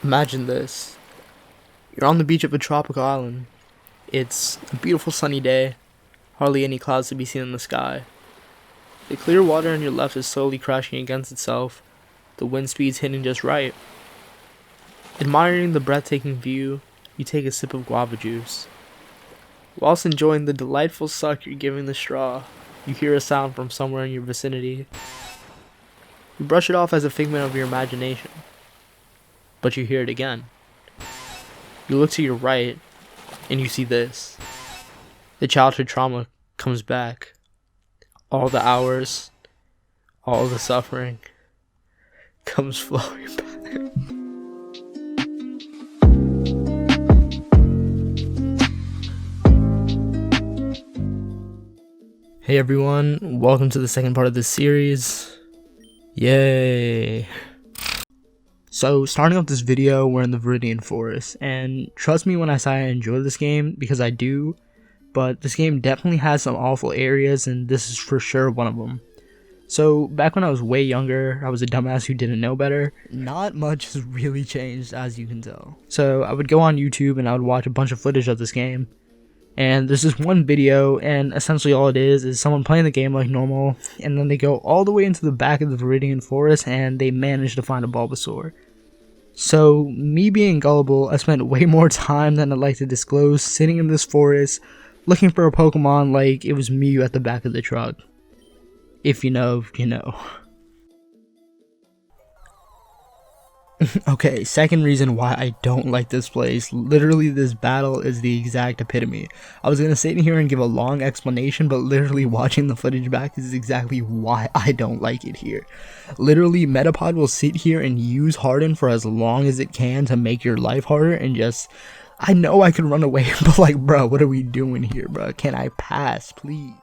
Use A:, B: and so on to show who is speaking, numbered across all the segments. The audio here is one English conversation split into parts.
A: Imagine this. You're on the beach of a tropical island. It's a beautiful sunny day, hardly any clouds to be seen in the sky. The clear water on your left is slowly crashing against itself, the wind speed's hitting just right. Admiring the breathtaking view, you take a sip of guava juice. Whilst enjoying the delightful suck you're giving the straw, you hear a sound from somewhere in your vicinity. You brush it off as a figment of your imagination, but you hear it again. You look to your right, and you see this. The childhood trauma comes back. All the hours, all the suffering, comes flowing back. Hey everyone, welcome to the second part of this series. Yay! So, starting off this video, we're in the Viridian Forest, and trust me when I say I enjoy this game, because I do, but this game definitely has some awful areas, and this is for sure one of them. So, back when I was way younger, I was a dumbass who didn't know better. Not much has really changed, as you can tell. So, I would go on YouTube and I would watch a bunch of footage of this game. And there's this one video, and essentially all it is someone playing the game like normal, and then they go all the way into the back of the Viridian Forest, and they manage to find a Bulbasaur. So, me being gullible, I spent way more time than I'd like to disclose sitting in this forest, looking for a Pokemon like it was Mew at the back of the truck. If you know, you know. Okay, second reason why I don't like this place. Literally, this battle is the exact epitome. I was gonna sit in here and give a long explanation, but literally watching the footage back is exactly why I don't like it here. Literally, Metapod will sit here and use Harden for as long as it can to make your life harder, and just, I know I could run away, but like, bro, what are we doing here, bro? Can I pass, please?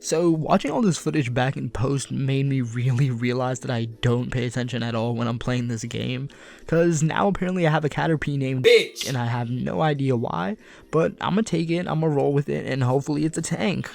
A: So, watching all this footage back in post made me really realize that I don't pay attention at all when I'm playing this game. Cause now apparently I have a Caterpie named Bitch, and I have no idea why, but I'ma take it, I'ma roll with it, and hopefully it's a tank.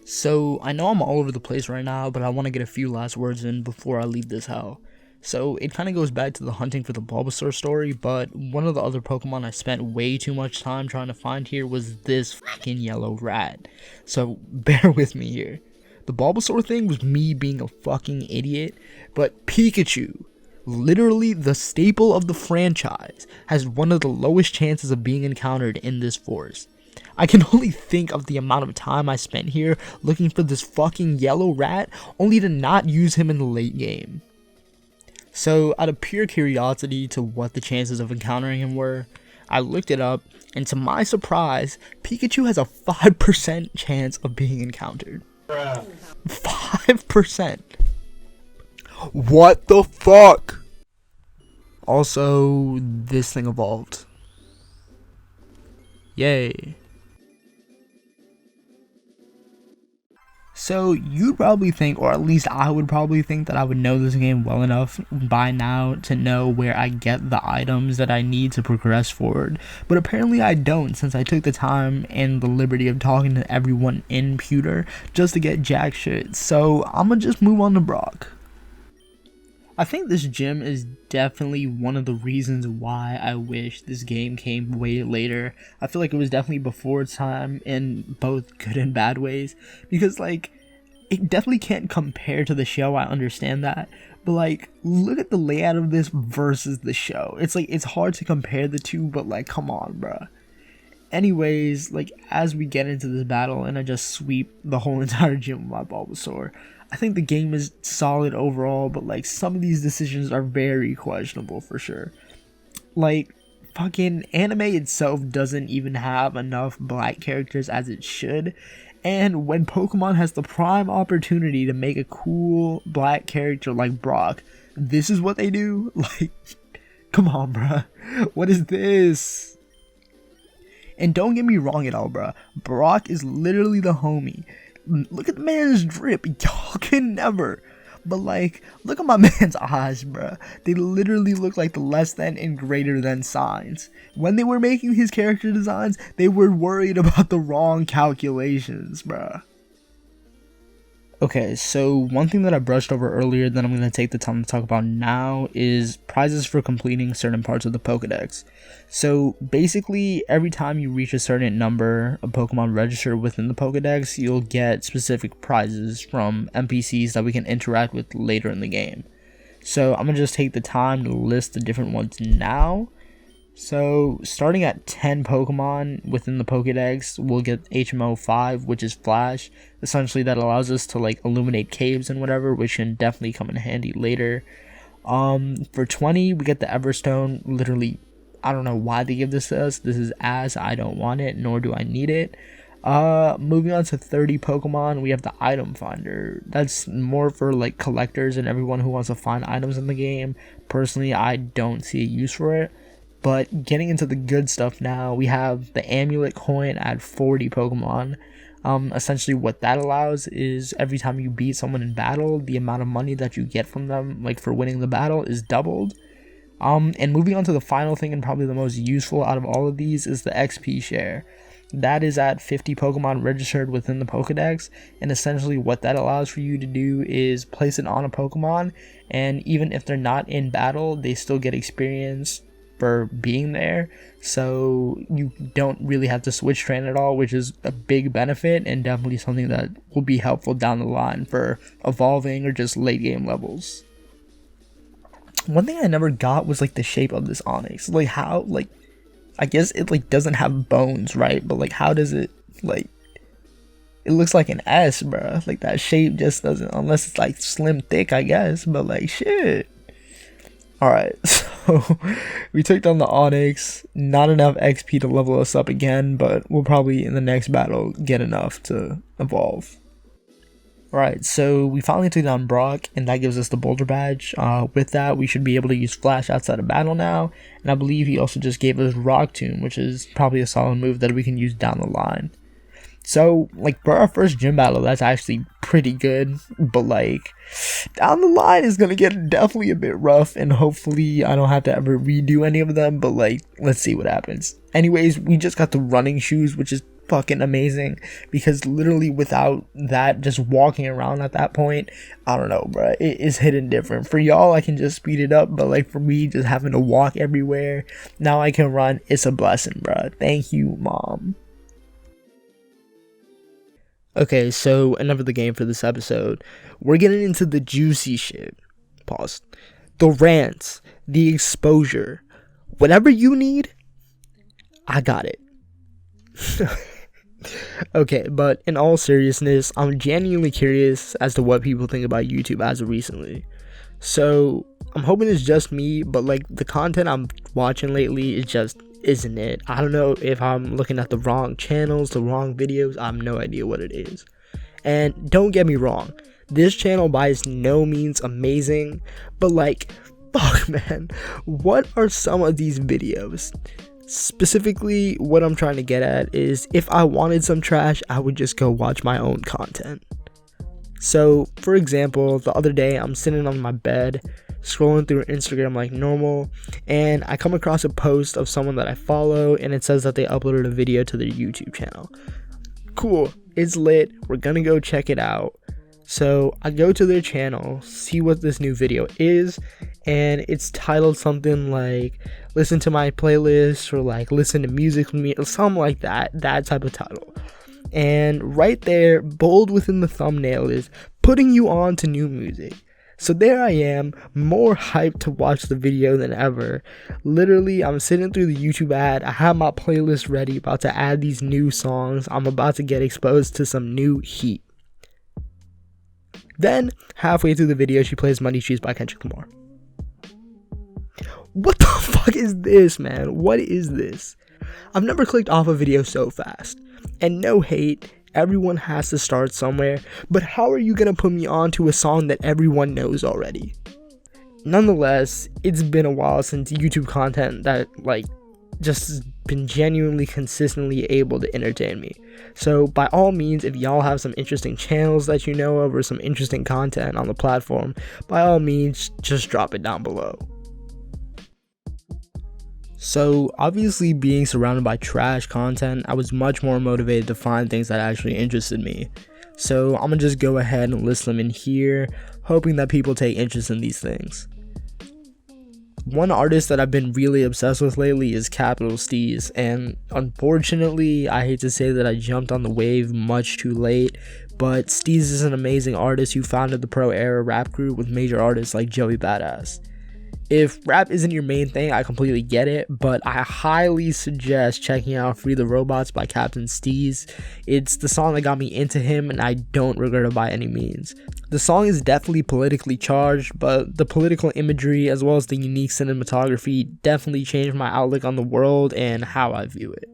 A: So, I know I'm all over the place right now, but I want to get a few last words in before I leave this hell. So, it kind of goes back to the hunting for the Bulbasaur story, but one of the other Pokemon I spent way too much time trying to find here was this fucking yellow rat. So, bear with me here. The Bulbasaur thing was me being a fucking idiot, but Pikachu, literally the staple of the franchise, has one of the lowest chances of being encountered in this forest. I can only think of the amount of time I spent here looking for this fucking yellow rat, only to not use him in the late game. So, out of pure curiosity to what the chances of encountering him were, I looked it up, and to my surprise, Pikachu has a 5% chance of being encountered. 5%! What the fuck? Also, this thing evolved. Yay. So, you'd probably think, or at least I would probably think, that I would know this game well enough by now to know where I get the items that I need to progress forward. But apparently I don't, since I took the time and the liberty of talking to everyone in Pewter just to get jack shit. So, I'ma just move on to Brock. I think this gym is definitely one of the reasons why I wish this game came way later. I feel like it was definitely before its time in both good and bad ways, because like, it definitely can't compare to the show, I understand that, but like, look at the layout of this versus the show. It's like, it's hard to compare the two, but like, come on, bruh. Anyways, like, as we get into this battle and I just sweep the whole entire gym with my Bulbasaur, I think the game is solid overall, but like, some of these decisions are very questionable for sure. Like, fucking anime itself doesn't even have enough black characters as it should, and when Pokemon has the prime opportunity to make a cool black character like Brock, this is what they do? Like, come on, bruh. What is this? And don't get me wrong at all, bruh. Brock is literally the homie. Look at the man's drip. Y'all can never. But like, look at my man's eyes, bruh. They literally look like the less than and greater than signs. When they were making his character designs, they were worried about the wrong calculations, bruh. Okay, so one thing that I brushed over earlier that I'm going to take the time to talk about now is prizes for completing certain parts of the Pokedex. So basically, every time you reach a certain number of Pokemon registered within the Pokedex, you'll get specific prizes from NPCs that we can interact with later in the game. So I'm going to just take the time to list the different ones now. So, starting at 10 Pokemon within the Pokedex, we'll get HMO 5, which is Flash. Essentially, that allows us to, like, illuminate caves and whatever, which can definitely come in handy later. For 20, we get the Everstone. Literally, I don't know why they give this to us. This is ass. I don't want it, nor do I need it. Moving on to 30 Pokemon, we have the Item Finder. That's more for, like, collectors and everyone who wants to find items in the game. Personally, I don't see a use for it. But getting into the good stuff now, we have the Amulet Coin at 40 Pokemon. Essentially what that allows is every time you beat someone in battle, the amount of money that you get from them, like for winning the battle, is doubled. And moving on to the final thing, and probably the most useful out of all of these, is the XP share. That is at 50 Pokemon registered within the Pokedex, and essentially what that allows for you to do is place it on a Pokemon, and even if they're not in battle, they still get experience for being there, so you don't really have to switch train at all, which is a big benefit and definitely something that will be helpful down the line for evolving or just late game levels. One thing I never got was like the shape of this Onyx. Like how, like, I guess it like doesn't have bones, right? But like how does it, like, it looks like an S, bruh. Like that shape just doesn't, unless it's like slim thick, I guess, but like shit. Alright, so we took down the Onyx, not enough XP to level us up again, but we'll probably in the next battle get enough to evolve. Alright, so we finally took down Brock, and that gives us the Boulder Badge. With that, we should be able to use Flash outside of battle now, and I believe he also just gave us Rock Tomb, which is probably a solid move that we can use down the line. So, like, for our first gym battle, that's actually pretty good, but, like, down the line is gonna get definitely a bit rough, and hopefully I don't have to ever redo any of them, but, like, let's see what happens. Anyways, we just got the running shoes, which is fucking amazing, because literally without that, just walking around at that point, I don't know, bro, it is hidden different. For y'all, I can just speed it up, but, like, for me, just having to walk everywhere, now I can run, it's a blessing, bro. Thank you, Mom. Okay, so enough of the game for this episode. We're getting into the juicy shit. Pause. The rants, the exposure. Whatever you need, I got it. Okay, but in all seriousness, I'm genuinely curious as to what people think about YouTube as of recently. So, I'm hoping it's just me, but like the content I'm watching lately is just isn't it. I don't know if I'm looking at the wrong channels, the wrong videos. I have no idea what it is. And don't get me wrong, this channel by no means amazing, but like, fuck man, what are some of these videos? Specifically, what I'm trying to get at is if I wanted some trash, I would just go watch my own content. So, for example, the other day I'm sitting on my bed scrolling through Instagram like normal, and I come across a post of someone that I follow, and it says that they uploaded a video to their YouTube channel. Cool, it's lit, we're gonna go check it out. So I go to their channel, see what this new video is, and it's titled something like listen to my playlist, or like listen to music with me, or something like that type of title. And right there, bold within the thumbnail, is putting you on to new music. So there I am, more hyped to watch the video than ever. Literally, I'm sitting through the YouTube ad, I have my playlist ready, about to add these new songs, I'm about to get exposed to some new heat. Then, halfway through the video, she plays Money Shoes by Kendrick Lamar. What the fuck is this, man? What is this? I've never clicked off a video so fast. And no hate, everyone has to start somewhere, but how are you gonna put me on to a song that everyone knows already? Nonetheless, it's been a while since YouTube content that like just has been genuinely consistently able to entertain me. So by all means, if y'all have some interesting channels that you know of or some interesting content on the platform, by all means, just drop it down below. So obviously, being surrounded by trash content, I was much more motivated to find things that actually interested me. So I'm gonna just go ahead and list them in here, hoping that people take interest in these things. One artist that I've been really obsessed with lately is STEEZ, and unfortunately, I hate to say that I jumped on the wave much too late, but STEEZ is an amazing artist who founded the Pro Era rap group with major artists like Joey Badass. If rap isn't your main thing, I completely get it, but I highly suggest checking out Free the Robots by Captain STEEZ. It's the song that got me into him, and I don't regret it by any means. The song is definitely politically charged, but the political imagery as well as the unique cinematography definitely changed my outlook on the world and how I view it.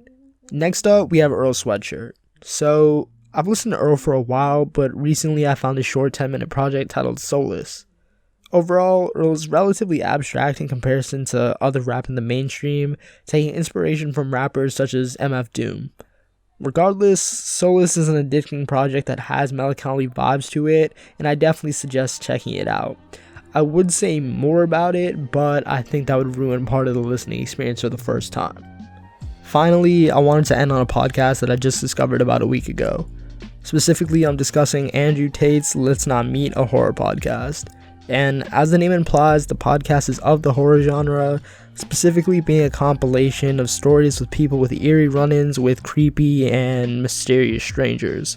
A: Next up, we have Earl Sweatshirt. So, I've listened to Earl for a while, but recently I found a short 10-minute project titled Solace. Overall, Earl is relatively abstract in comparison to other rap in the mainstream, taking inspiration from rappers such as MF Doom. Regardless, Solace is an addicting project that has melancholy vibes to it, and I definitely suggest checking it out. I would say more about it, but I think that would ruin part of the listening experience for the first time. Finally, I wanted to end on a podcast that I just discovered about a week ago. Specifically, I'm discussing Andrew Tate's Let's Not Meet a Horror podcast. And as the name implies, the podcast is of the horror genre, specifically being a compilation of stories with people with eerie run-ins with creepy and mysterious strangers.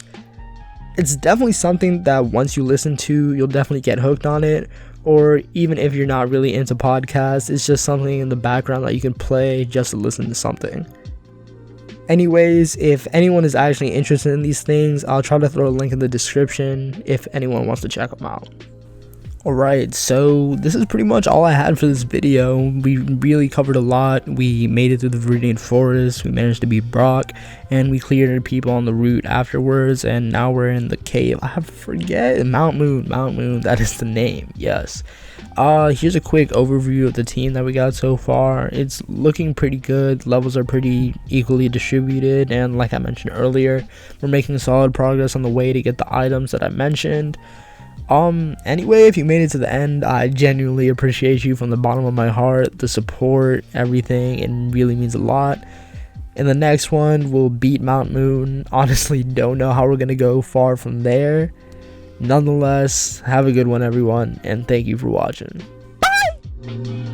A: It's definitely something that once you listen to, you'll definitely get hooked on it, or even if you're not really into podcasts, it's just something in the background that you can play just to listen to something. Anyways, if anyone is actually interested in these things, I'll try to throw a link in the description if anyone wants to check them out. Alright, so this is pretty much all I had for this video. We really covered a lot. We made it through the Viridian Forest, we managed to beat Brock, and we cleared people on the route afterwards, and now we're in the cave. I forget, Mount Moon, that is the name, yes. Here's a quick overview of the team that we got so far. It's looking pretty good, levels are pretty equally distributed, and like I mentioned earlier, we're making solid progress on the way to get the items that I mentioned. Anyway, if you made it to the end, I genuinely appreciate you from the bottom of my heart. The support, everything, it really means a lot. In the next one, we'll beat Mount Moon. Honestly, don't know how we're gonna go far from there. Nonetheless, have a good one, everyone, and thank you for watching. Bye!